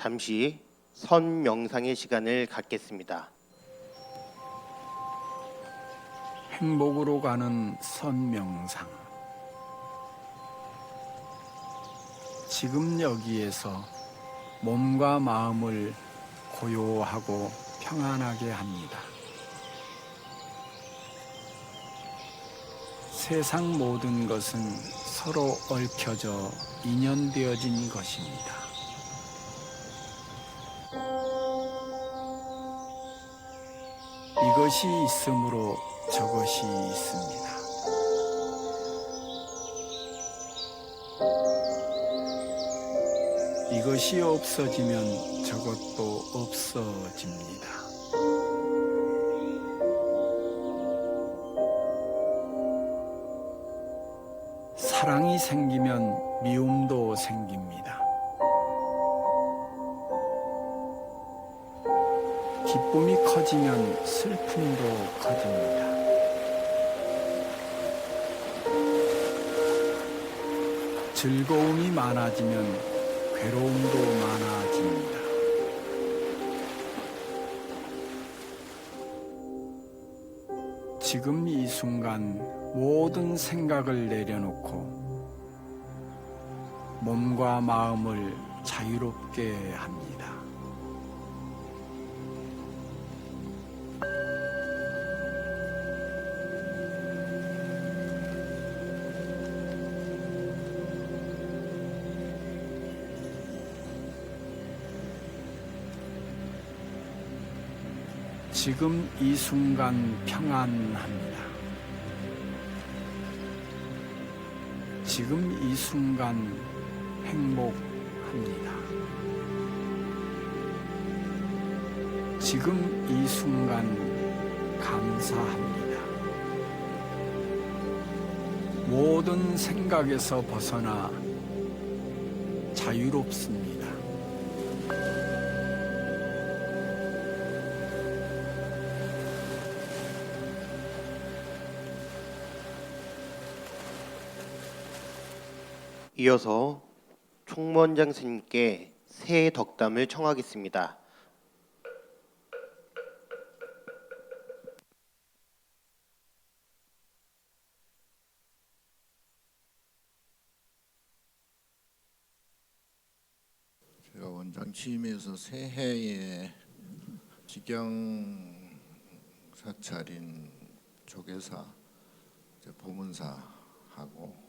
잠시 선 명상의 시간을 갖겠습니다. 행복으로 가는 선명상. 지금 여기에서 몸과 마음을 고요하고 평안하게 합니다. 세상 모든 것은 서로 얽혀져 인연되어진 것입니다. 이것이 있으므로 저것이 있습니다. 이것이 없어지면 저것도 없어집니다. 사랑이 생기면 미움도 생깁니다. 기쁨이 커지면 슬픔도 커집니다. 즐거움이 많아지면 괴로움도 많아집니다. 지금 이 순간 모든 생각을 내려놓고 몸과 마음을 자유롭게 합니다. 지금 이 순간 평안합니다. 지금 이 순간 행복합니다. 지금 이 순간 감사합니다. 모든 생각에서 벗어나 자유롭습니다. 이어서 총무원장 스님께 새해 덕담을 청하겠습니다. 제가 원장 취임해서 새해에 직영 사찰인 조계사, 봉은사하고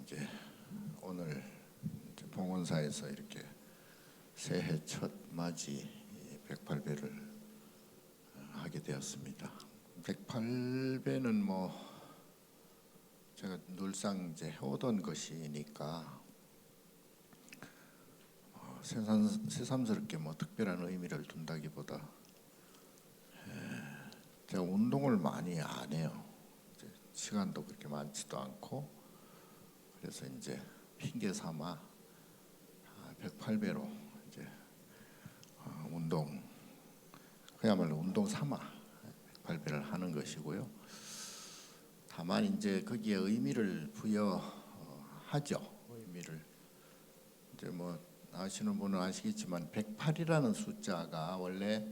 이제 오늘 이제 봉은사에서 이렇게 새해 첫 맞이 108배를 하게 되었습니다. 108배는 뭐 제가 늘상 이제 해오던 것이니까 새삼스럽게 뭐 특별한 의미를 둔다기보다 제가 운동을 많이 안 해요. 이제 시간도 그렇게 많지도 않고 그래서 이제 핑계 삼아 108배로 이제 운동 그야말로 운동 삼아 108배를 하는 것이고요. 다만 이제 거기에 의미를 부여하죠. 의미를 이제 뭐 아시는 분은 아시겠지만 108이라는 숫자가 원래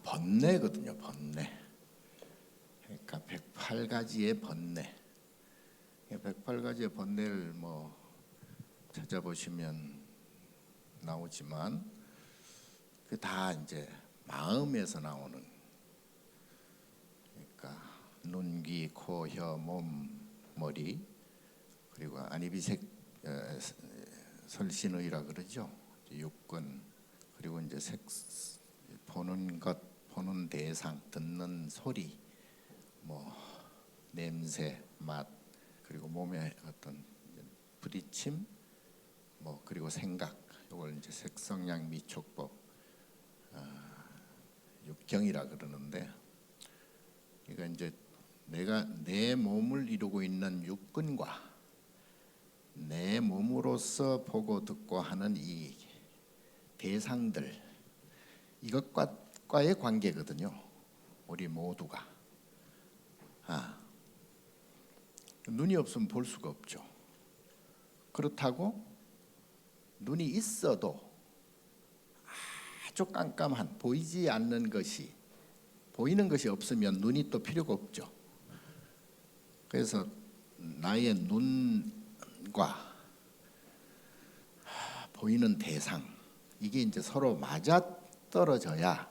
번뇌거든요. 번뇌. 그러니까 108가지의 번뇌. 108가지의 번뇌를 뭐 찾아보시면 나오지만 그 다 이제 마음에서 나오는, 그러니까 눈, 귀, 코, 혀, 몸, 머리, 그리고 안이비색 설신의라 그러죠. 육근, 그리고 이제 색, 보는 것, 보는 대상, 듣는 소리, 뭐 냄새, 맛, 그리고 몸의 어떤 부딪힘, 뭐 그리고 생각, 이걸 이제 색성양 미촉법 육경이라 그러는데, 그러니까 이제 내가 내 몸을 이루고 있는 육근과 내 몸으로서 보고 듣고 하는 이 대상들, 이것과의 관계거든요. 우리 모두가 눈이 없으면 볼 수가 없죠. 그렇다고 눈이 있어도 아주 깜깜한 보이지 않는 것이 보이는 것이 없으면 눈이 또 필요가 없죠. 그래서 나의 눈과 보이는 대상 이게 이제 서로 맞아 떨어져야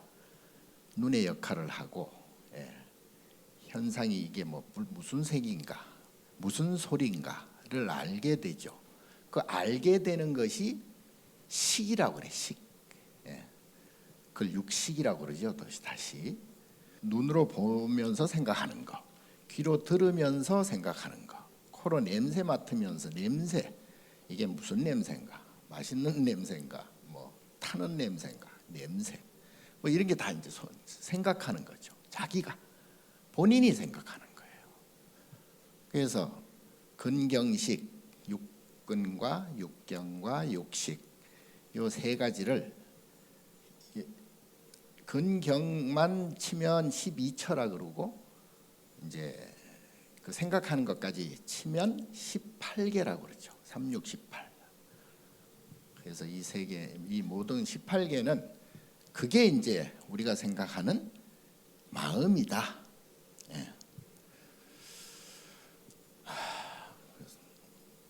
눈의 역할을 하고 현상이 이게 뭐 무슨 색인가 무슨 소리인가를 알게 되죠. 그 알게 되는 것이 식이라고 그래. 식. 그걸 육식이라고 그러죠. 다시 눈으로 보면서 생각하는 거, 귀로 들으면서 생각하는 거, 코로 냄새 맡으면서 냄새 이게 무슨 냄새인가, 맛있는 냄새인가, 뭐 타는 냄새인가, 냄새 뭐 이런 게 다 이제 생각하는 거죠. 자기가 본인이 생각하는 거예요. 그래서 근경식, 육근과 육경과 육식 요 세 가지를 근경만 치면 12처라 그러고 이제 그 생각하는 것까지 치면 18개라고 그러죠. 3, 6, 18. 그래서 이 세 개, 이 모든 18개는 그게 이제 우리가 생각하는 마음이다.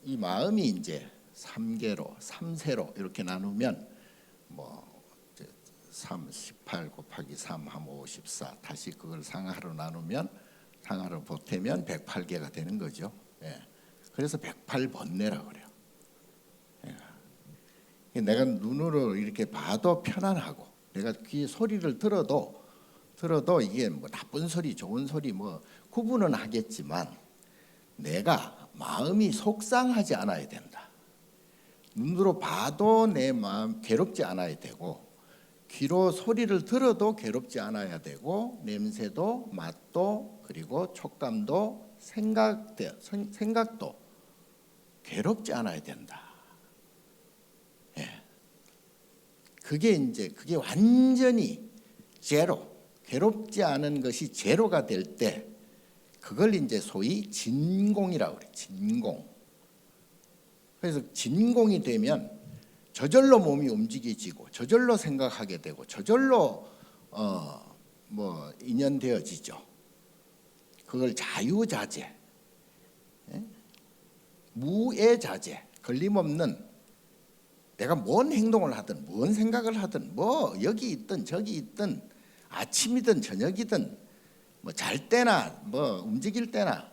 이 마음이 이제 3개로, 3세로 이렇게 나누면 뭐 3, 18 곱하기 3 하면 54 다시 그걸 상하로 나누면 상하로 보태면 108개가 되는 거죠. 그래서 108번뇌라고 그래요. 내가 눈으로 이렇게 봐도 편안하고 내가 귀 소리를 들어도 이게 뭐 나쁜 소리 좋은 소리 뭐 구분은 하겠지만 내가 마음이 속상하지 않아야 된다. 눈으로 봐도 내 마음 괴롭지 않아야 되고 귀로 소리를 들어도 괴롭지 않아야 되고 냄새도 맛도 그리고 촉감도 생각도 괴롭지 않아야 된다. 그게 완전히 제로, 괴롭지 않은 것이 제로가 될 때 그걸 이제 소위 진공이라고 그래. 진공. 그래서 진공이 되면 저절로 몸이 움직여지고 저절로 생각하게 되고 저절로 뭐 인연되어지죠. 그걸 자유자재, 무애자재, 걸림없는 내가 뭔 행동을 하든 뭔 생각을 하든 뭐 여기 있든 저기 있든 아침이든 저녁이든 뭐 잘 때나 뭐 움직일 때나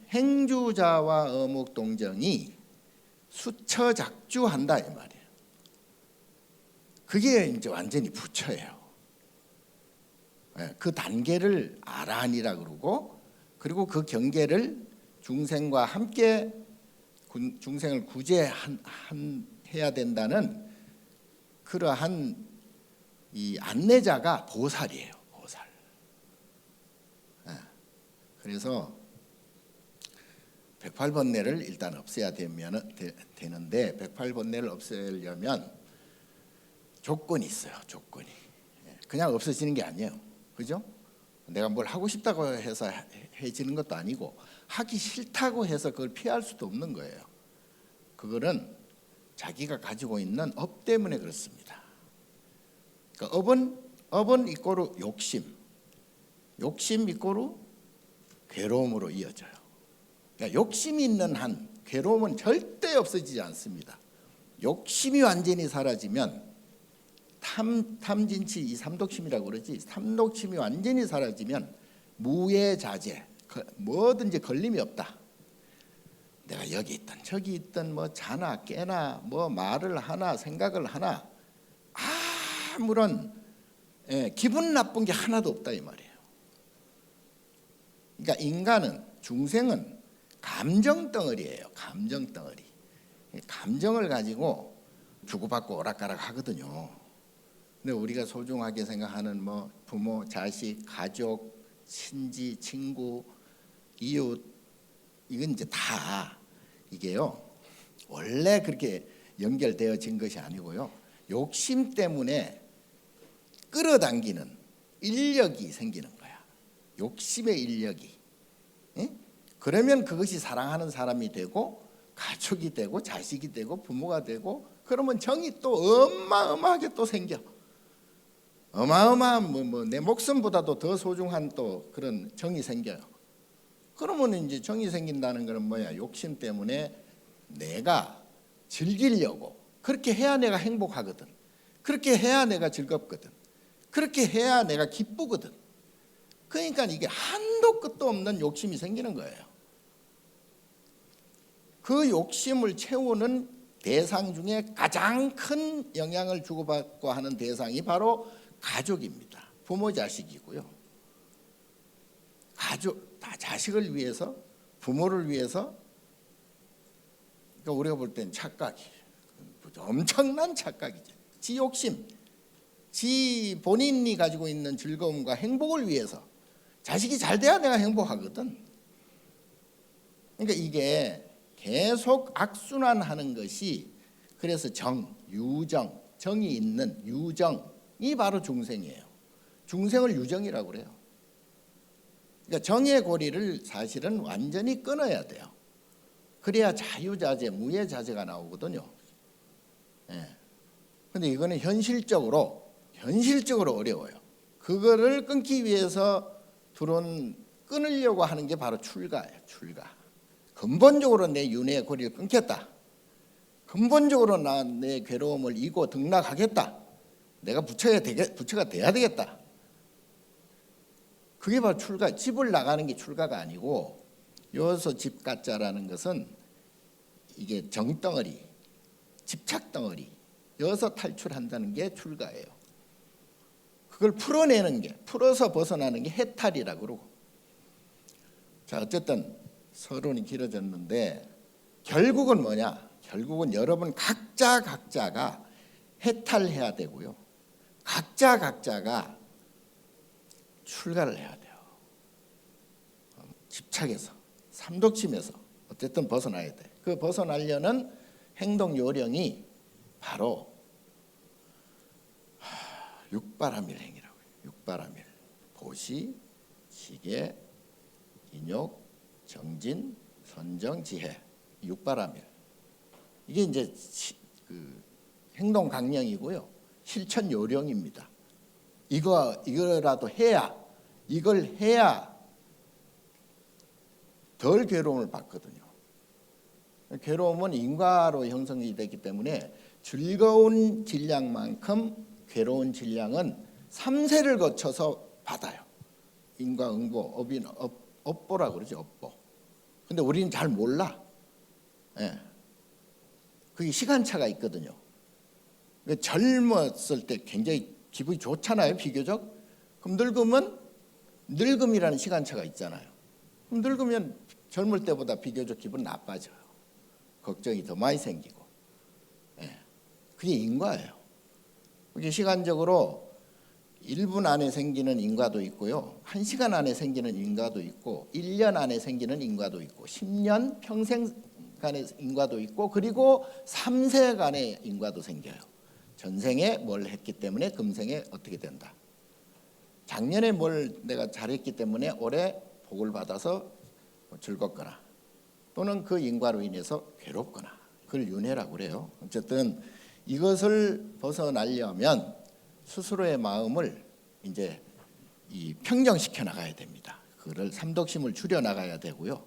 행주자와 어묵동정이 수처작주한다 이 말이에요. 그게 이제 완전히 부처예요. 그 단계를 아라한이라 그러고 그리고 그 경계를 중생과 함께 중생을 구제해야 된다는 그러한 이 안내자가 보살이에요. 보살. 그래서 108번뇌를 일단 없애야 되는데 108번뇌를 없애려면 조건이 있어요. 조건이. 그냥 없어지는 게 아니에요. 그죠? 내가 뭘 하고 싶다고 해서 해지는 것도 아니고 하기 싫다고 해서 그걸 피할 수도 없는 거예요. 그거는 자기가 가지고 있는 업 때문에 그렇습니다. 그러니까 업은 이꼬르 욕심 이꼬르 괴로움으로 이어져요. 그러니까 욕심이 있는 한 괴로움은 절대 없어지지 않습니다. 욕심이 완전히 사라지면 탐진치 이 삼독심이라고 그러지. 삼독심이 완전히 사라지면 무예자재 뭐든지 걸림이 없다. 내가 여기 있든 저기 있든 뭐 자나 깨나 뭐 말을 하나 생각을 하나 아무런 기분 나쁜 게 하나도 없다 이 말이에요. 그러니까 인간은 중생은 감정 덩어리예요. 감정 덩어리. 감정을 가지고 주고받고 오락가락 하거든요. 근데 우리가 소중하게 생각하는 뭐 부모, 자식, 가족, 친지, 친구, 이웃 이건 이제 다 이게요. 원래 그렇게 연결되어진 것이 아니고요. 욕심 때문에 끌어당기는 인력이 생기는 거야. 욕심의 인력이. 그러면 그것이 사랑하는 사람이 되고 가족이 되고 자식이 되고 부모가 되고 그러면 정이 또 어마어마하게 또 생겨. 어마어마한 내 목숨보다도 더 소중한 또 그런 정이 생겨요. 그러면 이제 정이 생긴다는 것은 뭐야? 욕심 때문에 내가 즐기려고 그렇게 해야 내가 행복하거든. 그렇게 해야 내가 즐겁거든. 그렇게 해야 내가 기쁘거든. 그러니까 이게 한도 끝도 없는 욕심이 생기는 거예요. 그 욕심을 채우는 대상 중에 가장 큰 영향을 주고받고 하는 대상이 바로 가족입니다. 부모 자식이고요. 가족 다 자식을 위해서 부모를 위해서 그러니까 우리가 볼 땐 착각이 엄청난 착각이죠. 지 욕심, 지 본인이 가지고 있는 즐거움과 행복을 위해서 자식이 잘 돼야 내가 행복하거든. 그러니까 이게 계속 악순환하는 것이 그래서 유정, 정이 있는 유정이 바로 중생이에요. 중생을 유정이라고 그래요. 그러니까 정의 고리를 사실은 완전히 끊어야 돼요. 그래야 자유자재, 무예자재가 나오거든요. 그런데 이거는 현실적으로 어려워요. 그거를 끊기 위해서 끊으려고 하는 게 바로 출가예요. 출가. 근본적으로 내 윤회의 고리를 끊겠다. 근본적으로 내 괴로움을 이고 등락하겠다. 내가 부처가 돼야 되겠다. 그게 바로 출가. 집을 나가는 게 출가가 아니고 여기서 집가짜라는 것은 이게 정덩어리, 집착덩어리 여기서 탈출한다는 게 출가예요. 그걸 풀어서 벗어나는 게 해탈이라고 그러고. 자, 어쨌든 서론이 길어졌는데 결국은 뭐냐? 결국은 여러분 각자가 해탈해야 되고요. 각자가 출가를 해야 돼요. 집착에서, 삼독심에서 어쨌든 벗어나야 돼. 그 벗어나려는 행동 요령이 바로 육바라밀 행위라고 해요. 육바라밀. 보시, 시계, 인욕, 정진, 선정, 지혜. 육바라밀. 이게 이제 행동 강령이고요. 실천 요령입니다. 이거라도 해야, 이걸 해야 덜 괴로움을 받거든요. 괴로움은 인과로 형성이 되기 때문에 즐거운 질량만큼 괴로운 질량은 3세를 거쳐서 받아요. 인과, 응보, 업보라고 그러죠. 업보. 근데 우리는 잘 몰라. 그게 시간차가 있거든요. 젊었을 때 굉장히 기분이 좋잖아요. 비교적. 그럼 늙음이라는 시간차가 있잖아요. 그럼 늙으면 젊을 때보다 비교적 기분 나빠져요. 걱정이 더 많이 생기고. 그게 인과예요. 그게 시간적으로 1분 안에 생기는 인과도 있고요. 1시간 안에 생기는 인과도 있고 1년 안에 생기는 인과도 있고 10년 평생간의 인과도 있고 그리고 3세간의 인과도 생겨요. 전생에 뭘 했기 때문에 금생에 어떻게 된다. 작년에 뭘 내가 잘했기 때문에 올해 복을 받아서 즐겁거나 또는 그 인과로 인해서 괴롭거나 그걸 윤회라고 그래요. 어쨌든 이것을 벗어나려면 스스로의 마음을 이제 평정시켜 나가야 됩니다. 그걸 삼독심을 줄여 나가야 되고요.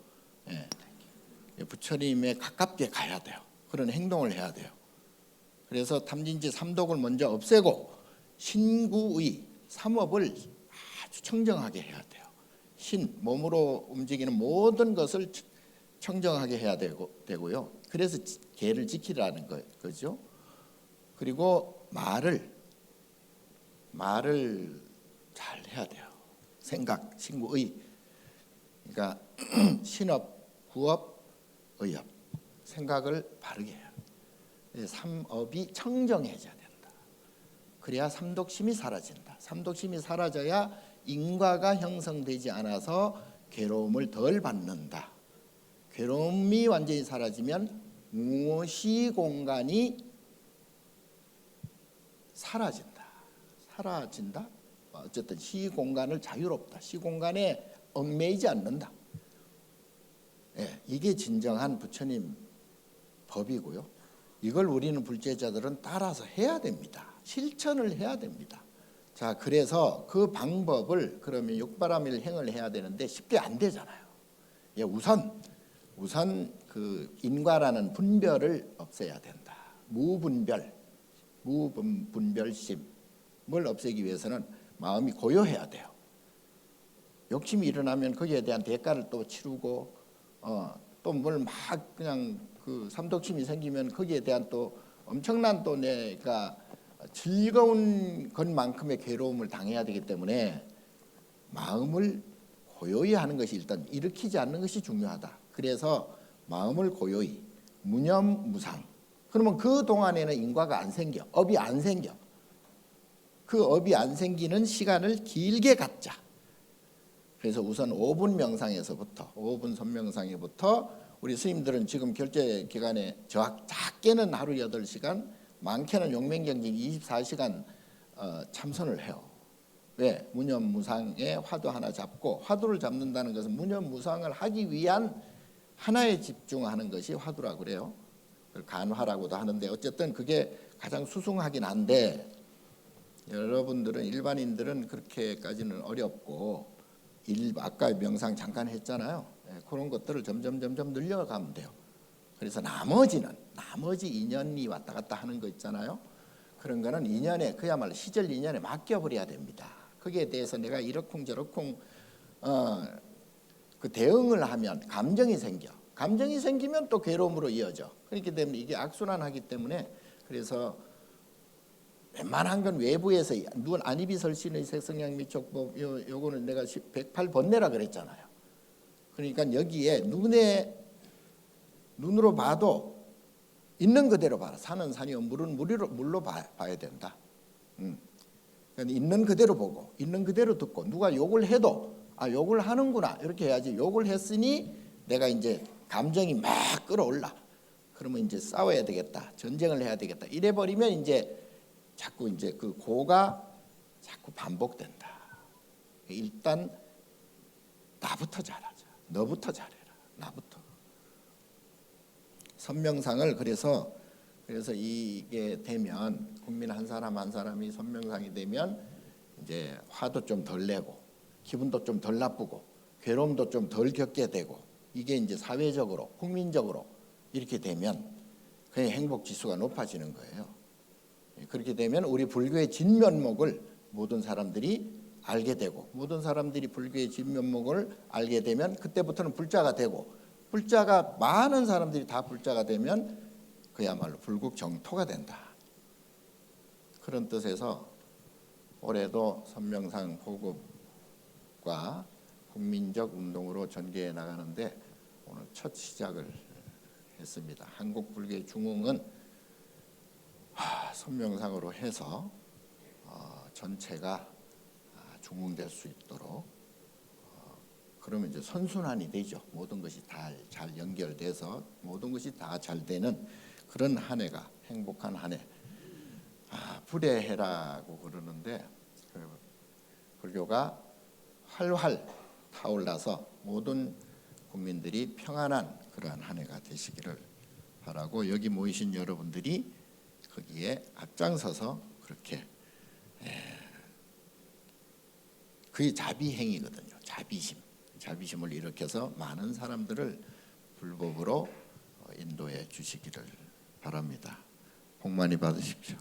부처님에 가깝게 가야 돼요. 그런 행동을 해야 돼요. 그래서 탐진치 삼독을 먼저 없애고 신구의 삼업을 아주 청정하게 해야 돼요. 몸으로 움직이는 모든 것을 청정하게 해야 되고요. 그래서 계를 지키라는 거죠. 그리고 말을 잘 해야 돼요. 생각, 신구의. 그러니까 신업, 구업, 의업. 생각을 바르게 해요. 삼업이 청정해져야 된다. 그래야 삼독심이 사라진다. 삼독심이 사라져야 인과가 형성되지 않아서 괴로움을 덜 받는다. 괴로움이 완전히 사라지면 무엇이 공간이 사라진다. 어쨌든 시공간을 자유롭다. 시공간에 얽매이지 않는다. 이게 진정한 부처님 법이고요. 이걸 우리는 불제자들은 따라서 해야 됩니다. 실천을 해야 됩니다. 자, 그래서 그 방법을 그러면 육바라밀 행을 해야 되는데 쉽게 안 되잖아요. 예, 우선 그 인과라는 분별을 없애야 된다. 무분별심을 없애기 위해서는 마음이 고요해야 돼요. 욕심이 일어나면 거기에 대한 대가를 또 치르고 또 뭘 막 그냥 그 삼독심이 생기면 거기에 대한 또 엄청난 또 내가 즐거운 것만큼의 괴로움을 당해야 되기 때문에 마음을 고요히 하는 것이 일단 일으키지 않는 것이 중요하다. 그래서 마음을 고요히 무념무상. 그러면 그 동안에는 인과가 안 생겨. 업이 안 생겨. 그 업이 안 생기는 시간을 길게 갖자. 그래서 우선 5분 명상에서부터 5분 선명상에부터 우리 스님들은 지금 결제 기간에 작게는 하루 8시간, 많게는 용맹경진 24시간 참선을 해요. 왜? 무념무상에 화두 하나 잡고, 화두를 잡는다는 것은 무념무상을 하기 위한 하나에 집중하는 것이 화두라고 그래요. 간화라고도 하는데 어쨌든 그게 가장 수승하긴 한데 여러분들은 일반인들은 그렇게까지는 어렵고 아까 명상 잠깐 했잖아요. 그런 것들을 점점 늘려가면 돼요. 그래서 나머지 인연이 왔다 갔다 하는 거 있잖아요. 그런 거는 인연에 그야말로 시절 인연에 맡겨버려야 됩니다. 거기에 대해서 내가 이러쿵저러쿵 그 대응을 하면 감정이 생겨. 감정이 생기면 또 괴로움으로 이어져. 그렇기 때문에 이게 악순환하기 때문에 그래서 웬만한 건 외부에서 눈 안입이 설신의 색성양 미촉법 요거는 내가 108번뇌라 그랬잖아요. 그러니까 여기에 눈으로 봐도 있는 그대로 봐라. 산은 산이요 물은 물로 봐야 된다. 그러니까 있는 그대로 보고 있는 그대로 듣고 누가 욕을 해도 욕을 하는구나 이렇게 해야지. 욕을 했으니 내가 이제 감정이 막 끌어올라. 그러면 이제 싸워야 되겠다. 전쟁을 해야 되겠다. 이래 버리면 이제 자꾸 이제 그 고가 자꾸 반복된다. 일단 나부터 잘하자. 너부터 잘해라. 나부터. 선명상을 그래서 이게 되면 국민 한 사람 한 사람이 선명상이 되면 이제 화도 좀 덜 내고 기분도 좀 덜 나쁘고 괴로움도 좀 덜 겪게 되고 이게 이제 사회적으로 국민적으로 이렇게 되면 그의 행복 지수가 높아지는 거예요. 그렇게 되면 우리 불교의 진면목을 모든 사람들이 알게 되고 모든 사람들이 불교의 진면목을 알게 되면 그때부터는 불자가 되고 불자가 많은 사람들이 다 불자가 되면 그야말로 불국 정토가 된다. 그런 뜻에서 올해도 선명상 보급과 국민적 운동으로 전개해 나가는데 오늘 첫 시작을 했습니다. 한국 불교의 중흥은 선명상으로 해서 전체가 중흥될 수 있도록 그러면 이제 선순환이 되죠. 모든 것이 다 잘 연결돼서 모든 것이 다 잘 되는 그런 한 해가 행복한 한 해. 불해해라고 그러는데 불교가 활활 타올라서 모든 국민들이 평안한 그러한 한 해가 되시기를 바라고 여기 모이신 여러분들이 거기에 앞장서서 그렇게 그게 자비행위거든요. 자비심을 일으켜서 많은 사람들을 불법으로 인도해 주시기를 바랍니다. 복 많이 받으십시오.